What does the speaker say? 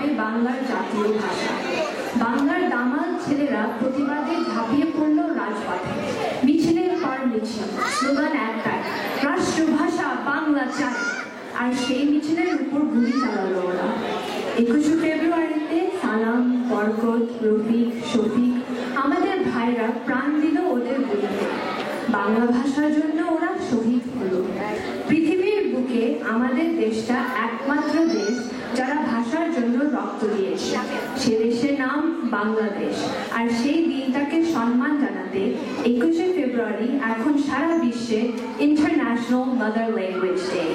হবে বাংলার জাতীয় ভাষা। বাংলার দামাল ছেলেরা প্রতিবাদে ঝাঁপিয়ে পড়ল রাজপথে। মিছিলের পর মিছিল, স্লোগান একটাই, রাষ্ট্রভাষা বাংলা চাই। আর সেই মিছিলের উপর গুলি চালালো ওরা। 21শে ফেব্রুয়ারিতে সালাম, বরকত, রফিক, শফিক আমাদের ভাইরা প্রাণ দিল ওদের গুলিতে। বাংলা ভাষার জন্য ওরা শহীদ হলো। পৃথিবীর বুকে আমাদের দেশটা একমাত্র দেশ যারা ভাষার জন্য রক্ত দিয়েছে। সে দেশের নাম বাংলাদেশ। আর সেই দিনটাকে সম্মান জানাতে 21শে ফেব্রুয়ারি এখন সারা বিশ্বে ইন্টারন্যাশনাল মাদার ল্যাঙ্গুয়েজ ডে।